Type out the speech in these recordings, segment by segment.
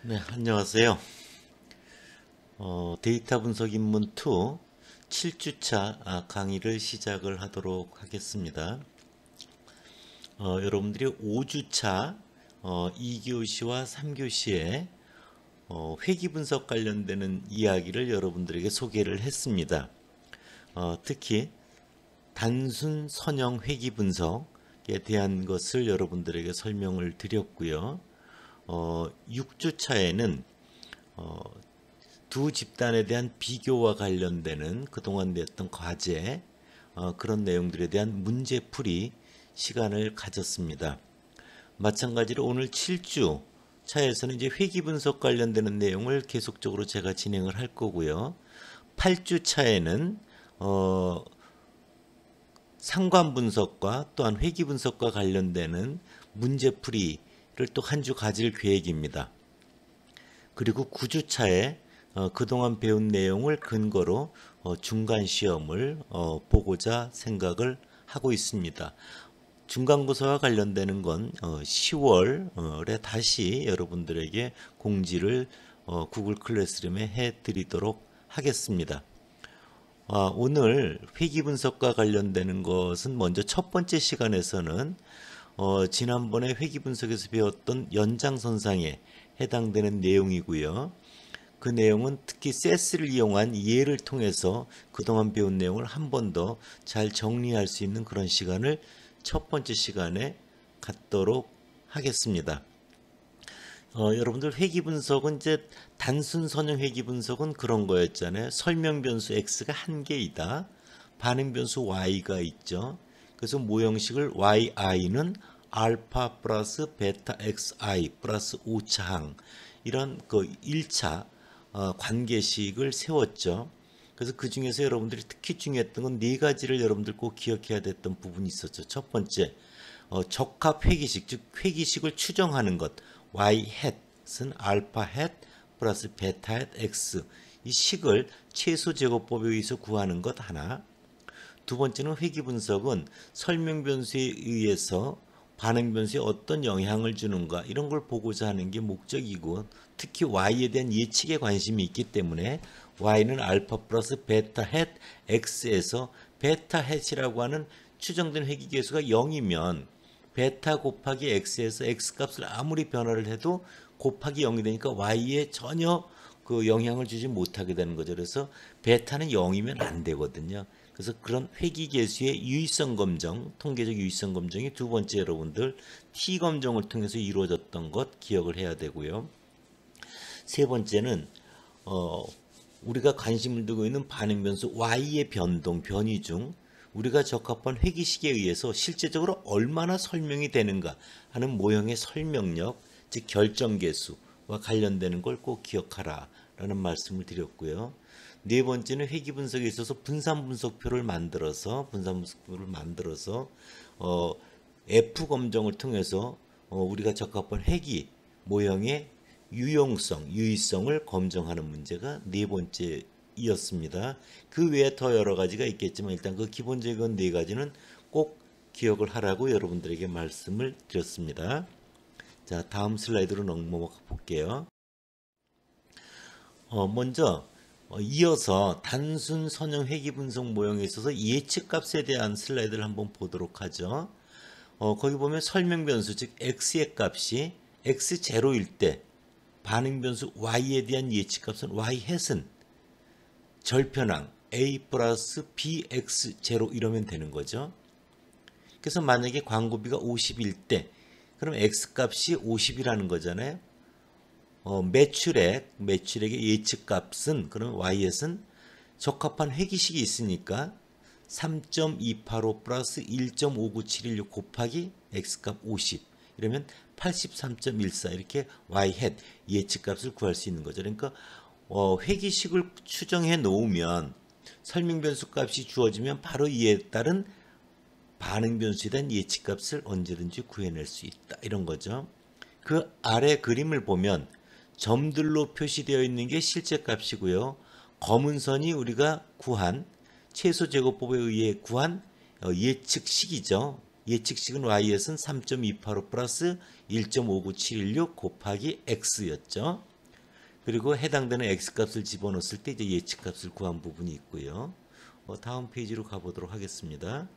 네, 안녕하세요. 데이터 분석 입문 2 7주차 강의를 시작을 하도록 하겠습니다. 여러분들이 5주차 2교시와 3교시에 회귀 분석 관련되는 이야기를 여러분들에게 소개를 했습니다. 특히 단순 선형 회귀 분석에 대한 것을 여러분들에게 설명을 드렸고요. 6주차에는 두 집단에 대한 비교와 관련되는 그동안 냈던 과제, 그런 내용들에 대한 문제풀이 시간을 가졌습니다. 마찬가지로 오늘 7주 차에서는 이제 회귀 분석 관련되는 내용을 계속적으로 제가 진행을 할 거고요. 8주 차에는 상관 분석과 또한 회귀 분석과 관련되는 문제풀이를 또 한 주 가질 계획입니다. 그리고 9주 차에 그동안 배운 내용을 근거로 중간 시험을 보고자 생각을 하고 있습니다. 중간고사와 관련되는 건 10월에 다시 여러분들에게 공지를 구글 클래스룸에 해드리도록 하겠습니다. 오늘 회귀 분석과 관련되는 것은 먼저 첫 번째 시간에서는 지난번에 회귀 분석에서 배웠던 연장선상에 해당되는 내용이고요. 그 내용은 특히 세스를 이용한 예를 통해서 그동안 배운 내용을 한 번 더 잘 정리할 수 있는 그런 시간을 첫 번째 시간에 갖도록 하겠습니다. 여러분들 회귀 분석은 이제 단순 선형 회귀 분석은 그런 거였잖아요. 설명 변수 x가 한 개이다. 반응 변수 y가 있죠. 그래서 모형식을 yi는 알파 플러스 베타 xi 플러스 5차항 이런 그 1차 관계식을 세웠죠. 그래서 그 중에서 여러분들이 특히 중요했던 건 네 가지를 여러분들 꼭 기억해야 됐던 부분이 있었죠. 첫 번째, 적합 회귀식, 즉 회귀식을 추정하는 것, y 햇은 알파 햇 플러스 베타 햇 x 이 식을 최소 제곱법에 의해서 구하는 것 하나. 두 번째는 회귀 분석은 설명 변수에 의해서 반응 변수에 어떤 영향을 주는가 이런 걸 보고자 하는 게 목적이고, 특히 y에 대한 예측에 관심이 있기 때문에 y는 알파 플러스 베타 햇 x에서 베타 햇이라고 하는 추정된 회귀 계수가 0이면 베타 곱하기 x에서 x 값을 아무리 변화를 해도 곱하기 0이 되니까 y에 전혀 그 영향을 주지 못하게 되는 거죠. 그래서 베타는 0이면 안 되거든요. 그래서 그런 회귀 계수의 유의성 검정, 통계적 유의성 검정이 두 번째 여러분들 T 검정을 통해서 이루어졌던 것 기억을 해야 되고요. 세 번째는 우리가 관심을 두고 있는 반응 변수 Y의 변동, 변이 중 우리가 적합한 회귀식에 의해서 실제적으로 얼마나 설명이 되는가 하는 모형의 설명력, 즉 결정계수와 관련되는 걸 꼭 기억하라 라는 말씀을 드렸고요. 네 번째는 회귀 분석에 있어서 분산 분석표를 만들어서 F 검정을 통해서 우리가 적합한 회귀 모형의 유용성, 유의성을 검증하는 문제가 네 번째이었습니다. 그 외에 더 여러 가지가 있겠지만 일단 그 기본적인 네 가지는 꼭 기억을 하라고 여러분들에게 말씀을 드렸습니다. 자, 다음 슬라이드로 넘어가 볼게요. 먼저 이어서 단순 선형 회귀 분석 모형에 있어서 예측값에 대한 슬라이드를 한번 보도록 하죠. 거기 보면 설명 변수, 즉 x의 값이 x0일 때 반응 변수 y에 대한 예측값은 y 햇은 절편항 a 플러스 bx0 이러면 되는 거죠. 그래서 만약에 광고비가 50일 때 그럼 x값이 50이라는 거잖아요. 매출액의 예측값은 그럼 y햇은 적합한 회귀식이 있으니까 3.285 플러스 1.59716 곱하기 x값 50 이러면 83.14 이렇게 y햇 예측값을 구할 수 있는 거죠. 그러니까 회귀식을 추정해 놓으면 설명 변수 값이 주어지면 바로 이에 따른 반응 변수에 대한 예측값을 언제든지 구해낼 수 있다 이런 거죠. 그 아래 그림을 보면 점들로 표시되어 있는 게 실제 값이고요. 검은 선이 우리가 구한 최소 제곱법에 의해 구한 예측식이죠. 예측식은 y에서는 3.285 플러스 1.59716 곱하기 x였죠. 그리고 해당되는 x값을 집어넣었을 때 이제 예측값을 구한 부분이 있고요. 다음 페이지로 가보도록 하겠습니다.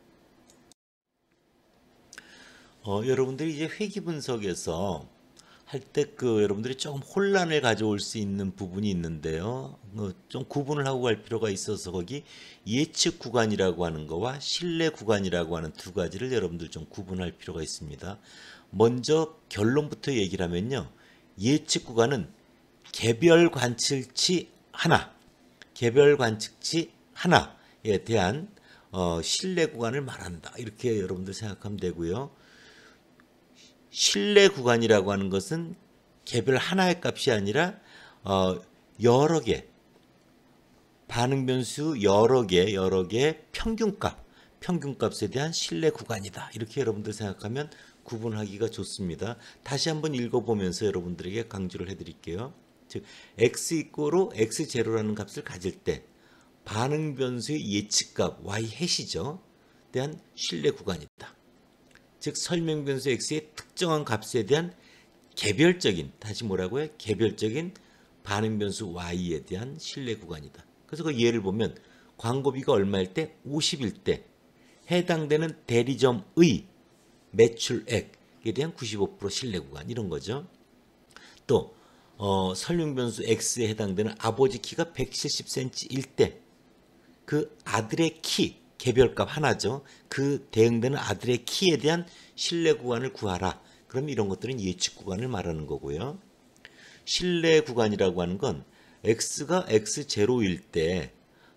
여러분들이 이제 회귀 분석에서 할 때 여러분들이 조금 혼란을 가져올 수 있는 부분이 있는데요. 좀 구분을 하고 갈 필요가 있어서 거기 예측 구간이라고 하는 거와 신뢰 구간이라고 하는 두 가지를 여러분들 좀 구분할 필요가 있습니다. 먼저 결론부터 얘기를 하면요. 예측 구간은 개별 관측치 하나에 대한 신뢰 구간을 말한다. 이렇게 여러분들 생각하면 되고요. 신뢰 구간이라고 하는 것은 개별 하나의 값이 아니라 여러 개, 반응 변수 여러 개 평균값에 대한 신뢰 구간이다. 이렇게 여러분들 생각하면 구분하기가 좋습니다. 다시 한번 읽어보면서 여러분들에게 강조를 해드릴게요. 즉 x 이꼬로 x0라는 값을 가질 때 반응 변수의 예측값 y 해시죠. 대한 신뢰 구간이다. 즉 설명 변수 x의 특정한 값에 대한 개별적인 반응 변수 y에 대한 신뢰 구간이다. 그래서 그 예를 보면 광고비가 얼마일 때 50일 때 해당되는 대리점의 매출액에 대한 95% 신뢰 구간 이런 거죠. 또 설명 변수 x에 해당되는 아버지 키가 170cm일 때 그 아들의 키 개별값 하나죠. 그 대응되는 아들의 키에 대한 신뢰 구간을 구하라. 그럼 이런 것들은 예측 구간을 말하는 거고요. 신뢰 구간이라고 하는 건 x가 x0일 때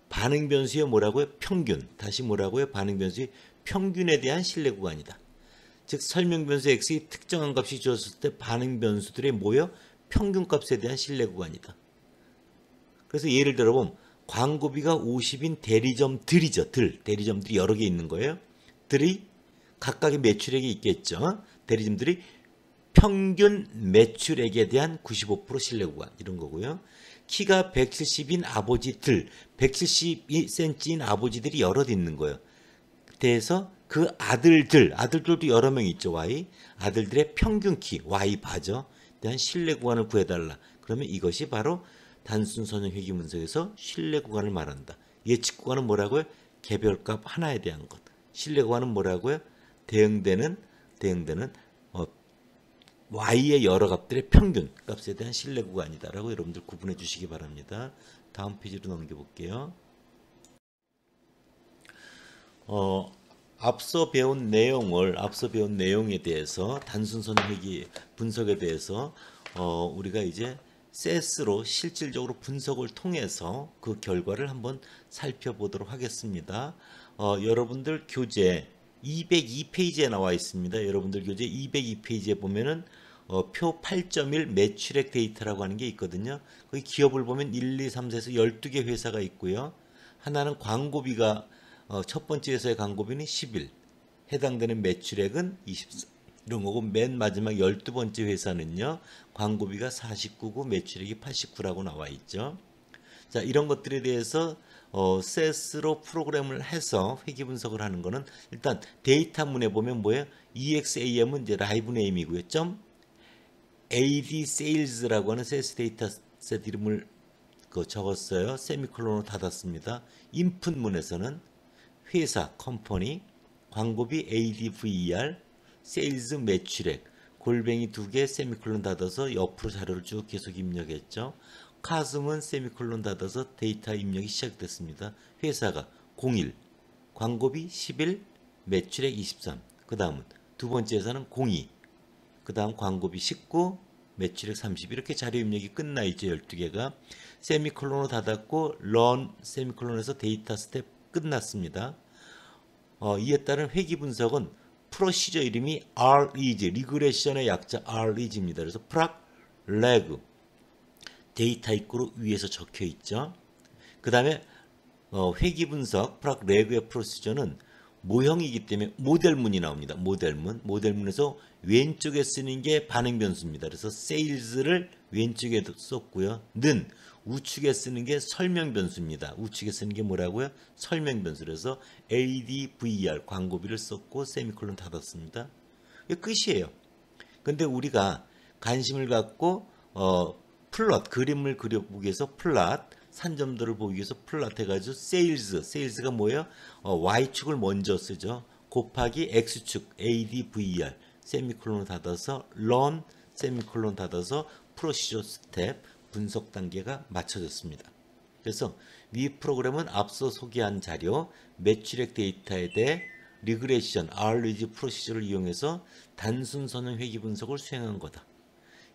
반응 변수의 뭐라고요? 평균. 다시 뭐라고요? 반응 변수의 평균에 대한 신뢰 구간이다. 즉 설명 변수 x의 특정한 값이 주어졌을 때 반응 변수들의 모여 평균값에 대한 신뢰 구간이다. 그래서 예를 들어보면 광고비가 50인 대리점들이죠. 대리점들이 여러 개 있는 거예요. 들이 각각의 매출액이 있겠죠. 대리점들이 평균 매출액에 대한 95% 신뢰 구간 이런 거고요. 키가 170인 아버지들, 172cm인 아버지들이 여럿 있는 거예요. 그래서 그 아들들도 여러 명 있죠. Y. 아들들의 평균 키, Y 바죠. 대한 신뢰 구간을 구해달라. 그러면 이것이 바로 단순 선형 회귀 분석에서 신뢰 구간을 말한다. 예측 구간은 뭐라고요? 개별값 하나에 대한 것. 신뢰 구간은 뭐라고요? 대응되는 y의 여러 값들의 평균 값에 대한 신뢰 구간이다라고 여러분들 구분해 주시기 바랍니다. 다음 페이지로 넘겨 볼게요. 앞서 배운 내용에 대해서 단순 선형 회귀 분석에 대해서 우리가 이제 SES로 실질적으로 분석을 통해서 그 결과를 한번 살펴보도록 하겠습니다. 여러분들 교재 202페이지에 나와 있습니다. 여러분들 교재 202페이지에 보면은 표 8.1 매출액 데이터라고 하는 게 있거든요. 거기 기업을 보면 1, 2, 3, 4에서 12개 회사가 있고요. 하나는 광고비가 첫 번째 회사의 광고비는 10일, 해당되는 매출액은 24. 이런 거고 맨 마지막 12번째 회사는요. 광고비가 49고 매출액이 89라고 나와 있죠. 자, 이런 것들에 대해서 SES로 프로그램을 해서 회귀 분석을 하는 거는 일단 데이터문에 보면 뭐예요? EXAM은 이제 라이브 네임이고요. AD sales라고 하는 SES 데이터셋 이름을 적었어요. 세미콜론으로 닫았습니다. 인풋문에서는 회사, 컴퍼니, 광고비 ADVER, 세일즈 매출액, 골뱅이 2개 세미콜론 닫아서 옆으로 자료를 쭉 계속 입력했죠. 카스문 세미콜론 닫아서 데이터 입력이 시작됐습니다. 회사가 01, 광고비 11, 매출액 23. 그 다음은 두 번째 회사는 02, 그 다음 광고비 19, 매출액 30. 이렇게 자료 입력이 끝나 있죠. 12개가. 세미콜론으로 닫았고 런 세미콜론에서 데이터 스텝 끝났습니다. 이에 따른 회귀 분석은 프로시저 이름이 REG, 리그레션의 약자 REG입니다. 그래서 프락, 레그, 데이터 입구로 위에서 적혀 있죠. 그 다음에 회귀 분석, 프락, 레그의 프로시저는 모형이기 때문에 모델문이 나옵니다. 모델문에서 왼쪽에 쓰는 게 반응 변수입니다. 그래서 세일즈를 왼쪽에 썼고요. 는 우측에 쓰는 게 설명 변수입니다. 우측에 쓰는 게 뭐라고요? 설명 변수. 그래서 ADVR 광고비를 썼고 세미콜론 닫았습니다. 이게 끝이에요. 근데 우리가 관심을 갖고 플롯, 그림을 그려보기 위해서 플롯, 산점들을 보기 위해서 플롯 해가지고 세일즈가 뭐예요? Y축을 먼저 쓰죠. 곱하기 X축, ADVR, 세미콜론 닫아서 run, 세미콜론 닫아서 프로시저 스텝, 분석 단계가 맞춰졌습니다. 그래서 위 프로그램은 앞서 소개한 자료, 매출액 데이터에 대해 리그레션, RLG 프로시저를 이용해서 단순 선형 회귀 분석을 수행한 거다.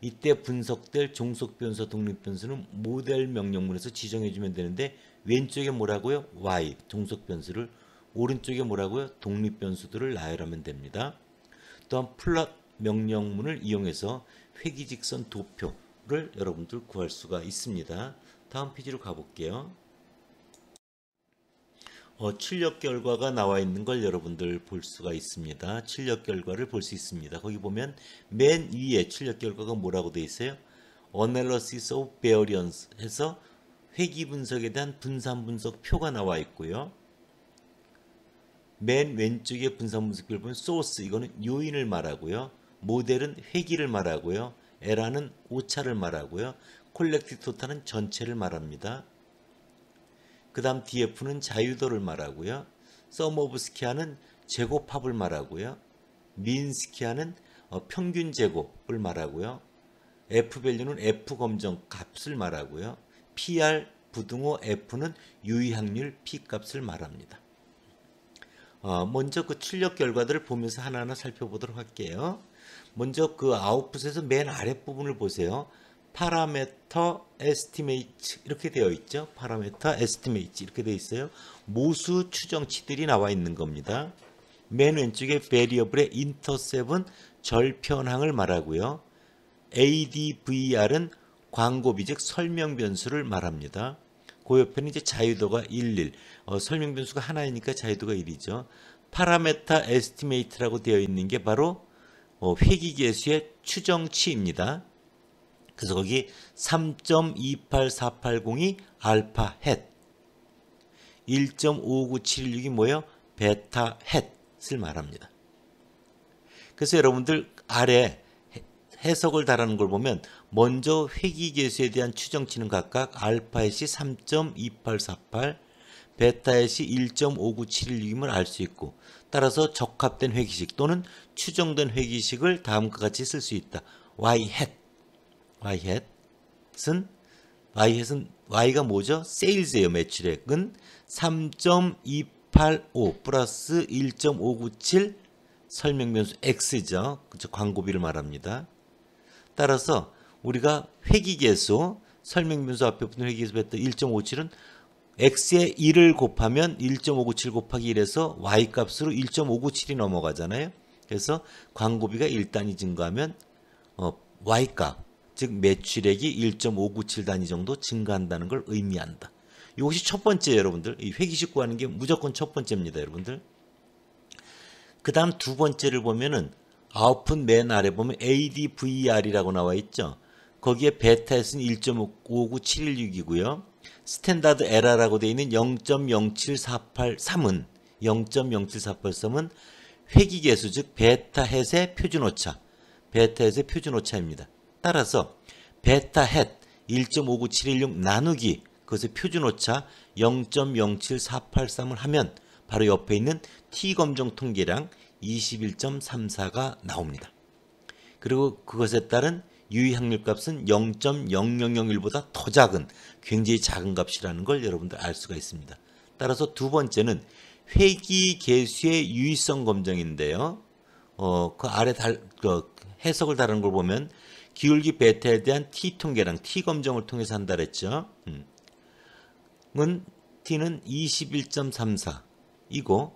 이때 분석될 종속 변수와 독립 변수는 모델 명령문에서 지정해주면 되는데 왼쪽에 뭐라고요? Y, 종속 변수를, 오른쪽에 뭐라고요? 독립 변수들을 나열하면 됩니다. 또한 플롯 명령문을 이용해서 회귀직선 도표를 여러분들 구할 수가 있습니다. 다음 페이지로 가볼게요. 출력 결과가 나와 있는 걸 여러분들 볼 수가 있습니다. 출력 결과를 볼 수 있습니다. 거기 보면 맨 위에 출력 결과가 뭐라고 되어 있어요? Analysis of Variance 해서 회귀 분석에 대한 분산 분석 표가 나와 있고요. 맨 왼쪽에 분산 분석표를 보면 Source, 이거는 요인을 말하고요. 모델은 회귀를 말하고요. 에라는 오차를 말하고요. 콜렉티브 토탈은 전체를 말합니다. 그 다음 DF는 자유도를 말하고요. Sum of 스퀘어는 제곱합을 말하고요. 민 스퀘어는 평균 제곱을 말하고요. F밸류는 F검정 값을 말하고요. PR 부등호 F는 유의확률 P값을 말합니다. 먼저 그 출력 결과들을 보면서 하나하나 살펴보도록 할게요. 먼저 그 아웃풋에서 맨 아랫부분을 보세요. 파라메터 에스티메이트 이렇게 되어 있죠. 파라메터 에스티메이트 이렇게 되어 있어요. 모수 추정치들이 나와 있는 겁니다. 맨 왼쪽에 베리어블의 인터셉은 절편항을 말하고요. ADVR은 광고비 즉 설명 변수를 말합니다. 그 옆에는 이제 자유도가 11, 설명 변수가 하나이니까 자유도가 1이죠. 파라메터 에스티메이트라고 되어 있는 게 바로 회귀계수의 추정치입니다. 그래서 거기 3.28480이 알파 헷, 1.59716이 뭐예요? 베타 헷을 말합니다. 그래서 여러분들 아래 해석을 달하는 걸 보면 먼저 회귀계수에 대한 추정치는 각각 알파 헷이 3.2848, 베타 헷이 1.59716임을 알 수 있고 따라서 적합된 회귀식 또는 추정된 회귀식을 다음과 같이 쓸 수 있다. Y 헷은 Y가 뭐죠? 세일즈예요. 매출액은 3.285 플러스 1.597 설명변수 X죠. 그렇죠? 광고비를 말합니다. 따라서 우리가 회귀계수, 설명변수 앞에 붙은 회귀계수 베타 1.57은 X에 1을 곱하면 1.597 곱하기 1에서 Y 값으로 1.597이 넘어가잖아요. 그래서 광고비가 1단위 증가하면 Y 값, 즉 매출액이 1.597 단위 정도 증가한다는 걸 의미한다. 이것이 첫 번째 여러분들. 이 회귀식 구하는 게 무조건 첫 번째입니다. 여러분들. 그 다음 두 번째를 보면은 아웃풋 맨 아래 보면 ADVR이라고 나와 있죠. 거기에 베타에서는 1.59716이고요. 스탠다드 에러라고 되어 있는 0.07483은 회귀계수 즉 베타 헷의 표준오차, 표준오차입니다. 따라서 베타 헷 1.59716 나누기 그것의 표준오차 0.07483을 하면 바로 옆에 있는 T검정 통계량 21.34가 나옵니다. 그리고 그것에 따른 유의확률 값은 0.0001보다 더 작은 굉장히 작은 값이라는 걸 여러분들 알 수가 있습니다. 따라서 두 번째는 회귀계수의 유의성 검정인데요. 그 아래 해석을 다른 걸 보면 기울기 베타에 대한 T 통계량, T 검정을 통해서 한다 그랬죠. T는 21.34이고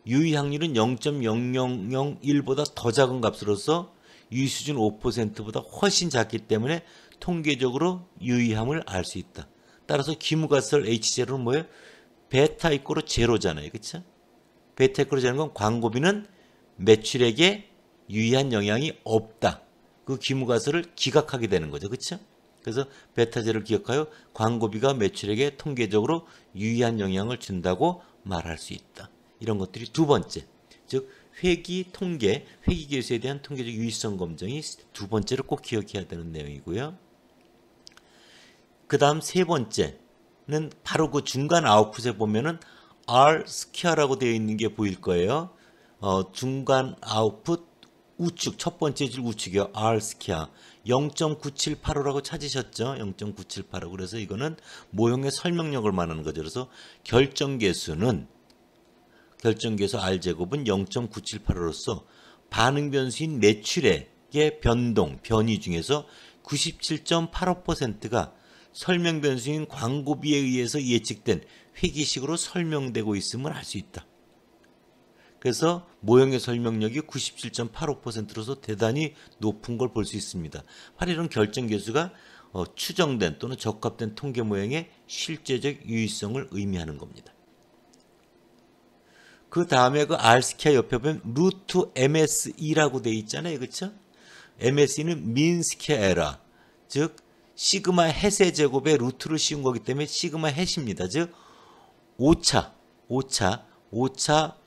유의확률은 0.0001보다 더 작은 값으로서 유의수준 5%보다 훨씬 작기 때문에 통계적으로 유의함을 알 수 있다. 따라서 기무가설 H0는 뭐예요? 베타 이꼬르 제로잖아요. 그렇죠? 베타 이꼬르 제로인 건 광고비는 매출액에 유의한 영향이 없다. 그 기무가설을 기각하게 되는 거죠. 그렇죠? 그래서 베타 제로를 기억하여 광고비가 매출액에 통계적으로 유의한 영향을 준다고 말할 수 있다. 이런 것들이 두 번째. 즉 회귀 통계, 회귀계수에 대한 통계적 유의성 검정이 두 번째로 꼭 기억해야 되는 내용이고요. 그 다음 세 번째는 바로 그 중간 아웃풋에 보면은 R 스퀘어라고 되어 있는 게 보일 거예요. 중간 아웃풋 우측 첫 번째 줄 우측이요. R 스퀘어 0.9785라고 찾으셨죠? 0.9785. 그래서 이거는 모형의 설명력을 말하는 거죠. 그래서 결정계수 R 제곱은 0.9785로서 반응 변수인 매출액의 변이 중에서 97.85%가 설명 변수인 광고비에 의해서 예측된 회기식으로 설명되고 있음을 알 수 있다. 그래서 모형의 설명력이 97.85%로서 대단히 높은 걸 볼 수 있습니다. 바로 이런 결정계수가 추정된 또는 적합된 통계 모형의 실제적 유의성을 의미하는 겁니다. 그 다음에 그 R스퀘어 옆에 보면 루트 MSE라고 되어 있잖아요. 그렇죠? MSE는 mean square error, 즉 시그마 햇의 제곱에 루트를 씌운 거기 때문에 시그마 햇입니다. 즉 오차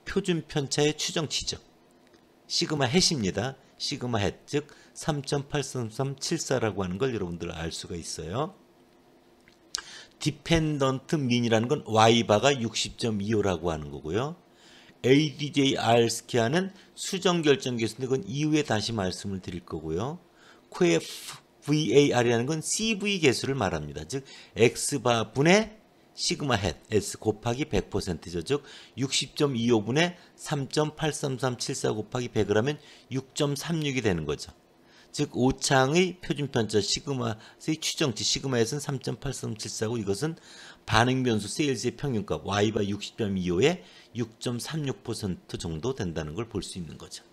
표준 편차의 추정치죠. 시그마 햇입니다. 시그마 햇, 즉 3.83374라고 하는 걸 여러분들 알 수가 있어요. 디펜던트 민이라는 건 Y바가 60.25라고 하는 거고요. ADJ R 스퀘어는 수정 결정 계수인데 그건 이후에 다시 말씀을 드릴 거고요. VAR이라는 건 CV 계수를 말합니다. 즉 X바 분의 시그마 햇 S 곱하기 100%죠. 즉 60.25분의 3.83374 곱하기 100을 하면 6.36이 되는 거죠. 즉 오창의 표준편차 시그마의 추정치 시그마 햇은 3.83374고 이것은 반응 변수 세일즈의 평균값 Y바 60.25에 6.36% 정도 된다는 걸 볼 수 있는 거죠.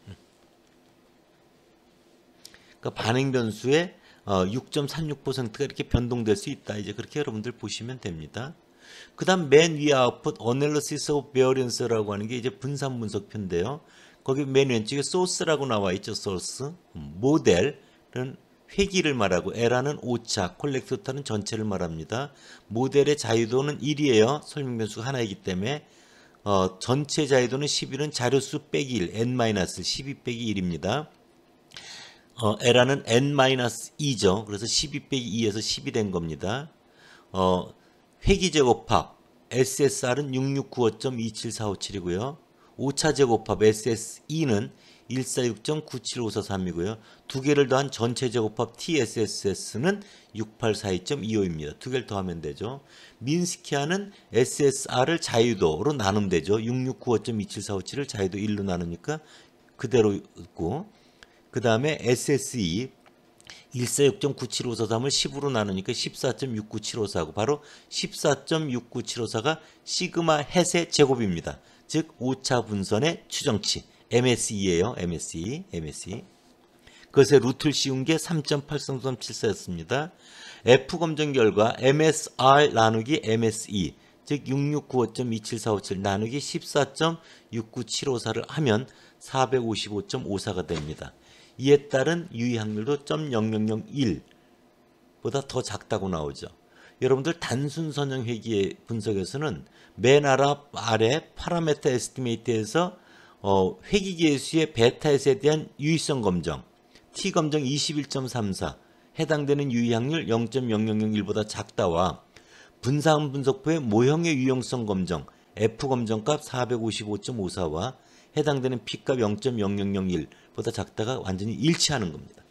그러니까 반응 변수의 6.36%가 이렇게 변동될 수 있다. 이제 그렇게 여러분들 보시면 됩니다. 그 다음 맨 위에 아웃풋 Analysis of Variance라고 하는 게 이제 분산 분석표인데요. 거기 맨 왼쪽에 source라고 나와 있죠. source. 모델은 회기를 말하고 에라는 오차, 콜렉터는 전체를 말합니다. 모델의 자유도는 1이에요. 설명 변수가 하나이기 때문에 전체 자유도는 11은 자료수 빼기 1, n-12 빼기 1입니다. 에라는 n-2죠. 그래서 12 빼기 2에서 10이 된 겁니다. 회기제곱합 SSR은 6695.27457이고요. 오차제곱합 SSE는 146.97543이고요. 두 개를 더한 전체제곱합 TSSS는 6842.25입니다. 두 개를 더하면 되죠. 민스키아는 SSR을 자유도로 나누면 되죠. 6695.27457을 자유도 1로 나누니까 그대로 있고 그 다음에 SSE 146.97543을 10으로 나누니까 14.69754고 바로 14.69754가 시그마 햇의 제곱입니다. 즉 오차 분선의 추정치 MSE예요. MSE. 그것에 루트를 씌운 게 3.83374였습니다. F 검정 결과 MSR 나누기 MSE 즉 6695.27457 나누기 14.69754를 하면 455.54가 됩니다. 이에 따른 유의 확률도 0.0001보다 더 작다고 나오죠. 여러분들 단순 선형 회기의 분석에서는 맨 아래 파라메터 에스티메이트에서 회기계수의 베타에서에 대한 유의성 검정 T 검정 21.34 해당되는 유의 확률 0.0001보다 작다와 분산 분석표의 모형의 유용성 검정 F 검정값 455.54와 해당되는 P값 0.0001보다 작다가 완전히 일치하는 겁니다.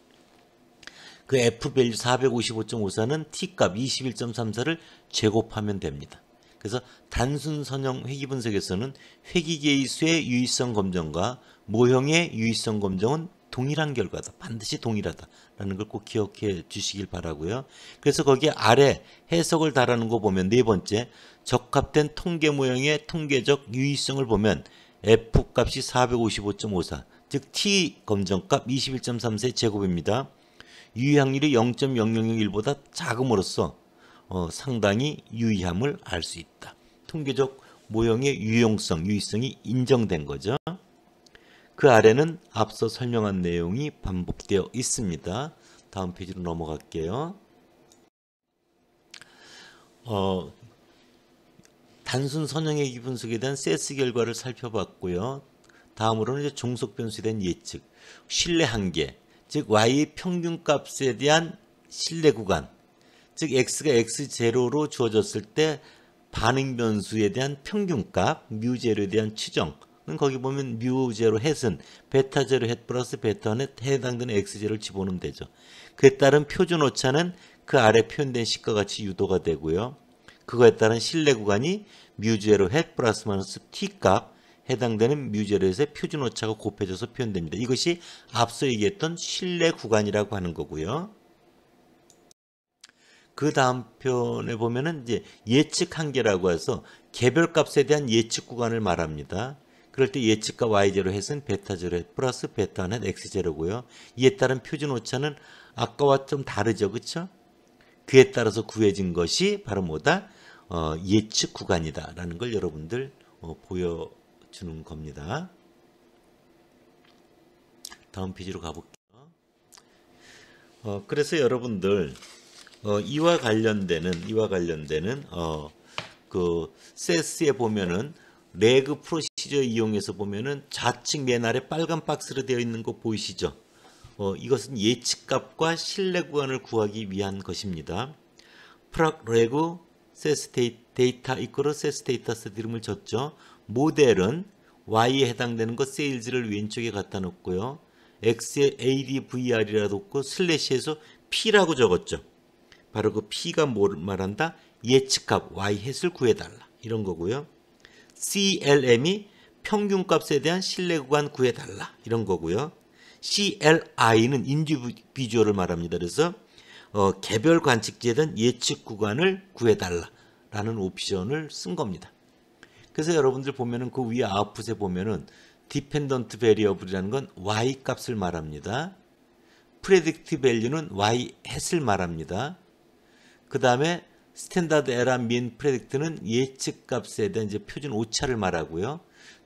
그 F 밸류 455.54는 T값 21.34를 제곱하면 됩니다. 그래서 단순 선형 회기 분석에서는 회기계수의 유의성 검정과 모형의 유의성 검정은 동일한 결과다. 반드시 동일하다라는 걸 꼭 기억해 주시길 바라고요. 그래서 거기에 아래 해석을 달하는 거 보면 네 번째 적합된 통계 모형의 통계적 유의성을 보면 F 값이 455.54 즉 T 검정값 21.34의 제곱입니다. 유의 확률이 0.0001보다 작음으로써 상당히 유의함을 알 수 있다. 통계적 모형의 유의성이 인정된 거죠. 그 아래는 앞서 설명한 내용이 반복되어 있습니다. 다음 페이지로 넘어갈게요. 단순 선형회기 분석에 대한 세스 결과를 살펴봤고요. 다음으로는 이제 종속 변수에 대한 예측, 신뢰 한계, 즉 Y의 평균값에 대한 신뢰 구간, 즉 x가 x0로 주어졌을 때 반응 변수에 대한 평균값, 뮤제로에 대한 추정은 거기 보면 뮤제로 햇은 베타0 햇 플러스 베타1 햇 해당되는 x0를 집어넣으면 되죠. 그에 따른 표준 오차는 그 아래 표현된 식과 같이 유도가 되고요. 그거에 따른 실내 구간이 뮤제로 햇 플러스 마이너스 t값 해당되는 뮤제로에서의 표준 오차가 곱해져서 표현됩니다. 이것이 앞서 얘기했던 실내 구간이라고 하는 거고요. 그 다음 편에 보면은 이제 예측 한계라고 해서 개별값에 대한 예측 구간을 말합니다. 그럴 때 예측값 y0 햇은 베타0 햇 플러스 베타1 햇 x0고요. 이에 따른 표준 오차는 아까와 좀 다르죠. 그렇죠? 그에 따라서 구해진 것이 바로 뭐다? 예측 구간이다 라는 걸 여러분들 보여주는 겁니다. 다음 페이지로 가볼게요. 그래서 여러분들 이와 관련되는 그 세스에 보면은 레그 프로시저 이용해서 보면은 좌측 맨 아래 빨간 박스로 되어 있는 거 보이시죠? 이것은 예측값과 실내 구간을 구하기 위한 것입니다. 프락 레그 세스 데이터 이퀄 세스 데이터스 이름을 줬죠. 모델은 Y에 해당되는 것 세일즈를 왼쪽에 갖다 놓고요. X에 ADVR이라 놓고 슬래시에서 P라고 적었죠. 바로 그 P가 뭘 말한다? 예측값 Y 햇을 구해달라 이런 거고요. CLM이 평균값에 대한 신뢰 구간 구해달라 이런 거고요. CLI는 인디비주얼을 말합니다. 그래서 개별 관측지에 대한 예측 구간을 구해달라라는 옵션을 쓴 겁니다. 그래서 여러분들 보면은 그 위에 아웃풋에 보면은 디펜던트 베리어블이라는 건 Y 값을 말합니다. 프레딕트 밸류는 Y 햇을 말합니다. 그 다음에 스탠다드 에러 민 프레딕트는 예측 값에 대한 이제 표준 오차를 말하고요.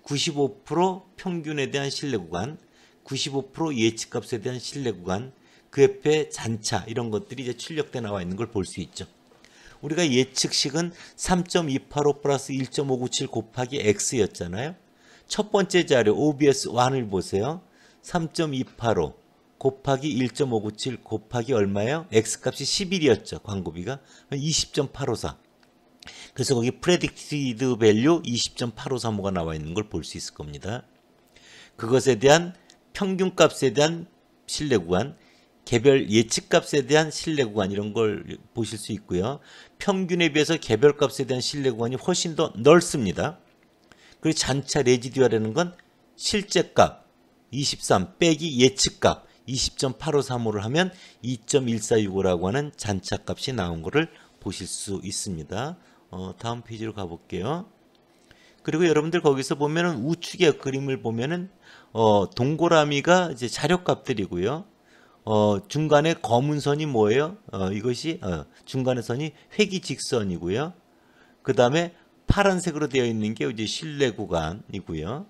95% 평균에 대한 신뢰 구간, 95% 예측 값에 대한 신뢰 구간, 그 옆에 잔차 이런 것들이 이제 출력돼 나와 있는 걸 볼 수 있죠. 우리가 예측식은 3.285 플러스 1.597 곱하기 x였잖아요. 첫 번째 자료 OBS1을 보세요. 3.285 곱하기 1.597 곱하기 얼마예요? x값이 11이었죠. 광고비가 20.854. 그래서 거기 predicted value 20.853호가 나와 있는 걸 볼 수 있을 겁니다. 그것에 대한 평균값에 대한 신뢰 구간, 개별 예측값에 대한 신뢰 구간 이런 걸 보실 수 있고요. 평균에 비해서 개별값에 대한 신뢰 구간이 훨씬 더 넓습니다. 그리고 잔차 레지듀얼이라는 건 실제값 23 빼기 예측값 20.853호를 하면 2.1465라고 하는 잔차값이 나온 거를 보실 수 있습니다. 다음 페이지로 가볼게요. 그리고 여러분들 거기서 보면은 우측의 그림을 보면은 동그라미가 이제 자료값들이고요. 중간에 검은 선이 뭐예요? 이것이 중간의 선이 회기직선이고요. 그 다음에 파란색으로 되어 있는 게 이제 신뢰 구간이고요.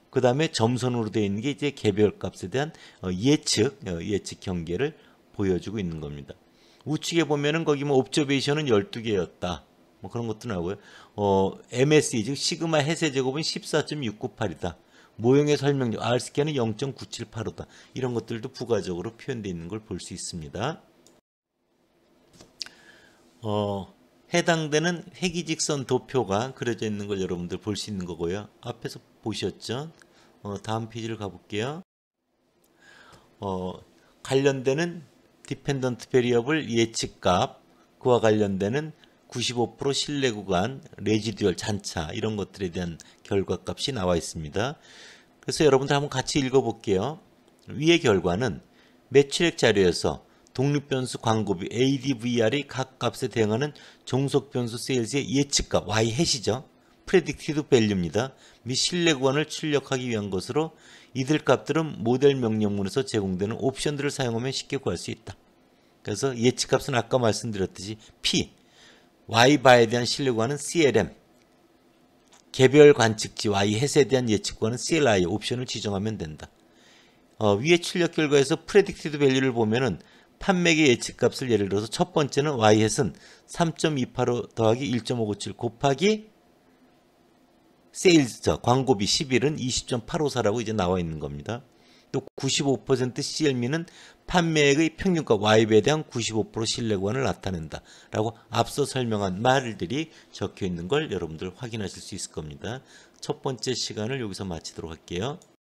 그 다음에 점선으로 되어 있는 게 이제 개별값에 대한 예측 경계를 보여주고 있는 겁니다. 우측에 보면은 거기 뭐 옵저베이션은 12개였다. 뭐 그런 것도 나오고요. MSE 즉 시그마 해세 제곱은 14.698이다. 모형의 설명력 R스퀘어는 0.9785다. 이런 것들도 부가적으로 표현되어 있는 걸 볼 수 있습니다. 해당되는 회기직선 도표가 그려져 있는 걸 여러분들 볼 수 있는 거고요. 앞에서 보셨죠? 다음 페이지를 가볼게요. 관련되는 디펜던트 베리어블 예측값, 그와 관련되는 95% 신뢰 구간, 레지듀얼 잔차 이런 것들에 대한 결과값이 나와 있습니다. 그래서 여러분들 한번 같이 읽어볼게요. 위의 결과는 매출액 자료에서 독립변수 광고비 ADVR이 각 값에 대응하는 종속변수 세일즈의 예측값 Y 햇이죠. predicted value입니다. 및 신뢰 구간을 출력하기 위한 것으로 이들 값들은 모델 명령문에서 제공되는 옵션들을 사용하면 쉽게 구할 수 있다. 그래서 예측값은 아까 말씀드렸듯이 P, Y바에 대한 신뢰 구간은 CLM, 개별 관측지 Y 햇에 대한 예측 구간은 CLI 옵션을 지정하면 된다. 위의 출력 결과에서 predicted value를 보면은 판매계 예측값을 예를 들어서 첫 번째는 Y 햇은 3.285 더하기 1.597 곱하기 세일즈 광고비 11은 20.854라고 이제 나와 있는 겁니다. 또 95% CL미는 판매액의 평균가 Y배에 대한 95% 신뢰관을 나타낸다 라고 앞서 설명한 말들이 적혀 있는 걸 여러분들 확인하실 수 있을 겁니다. 첫 번째 시간을 여기서 마치도록 할게요.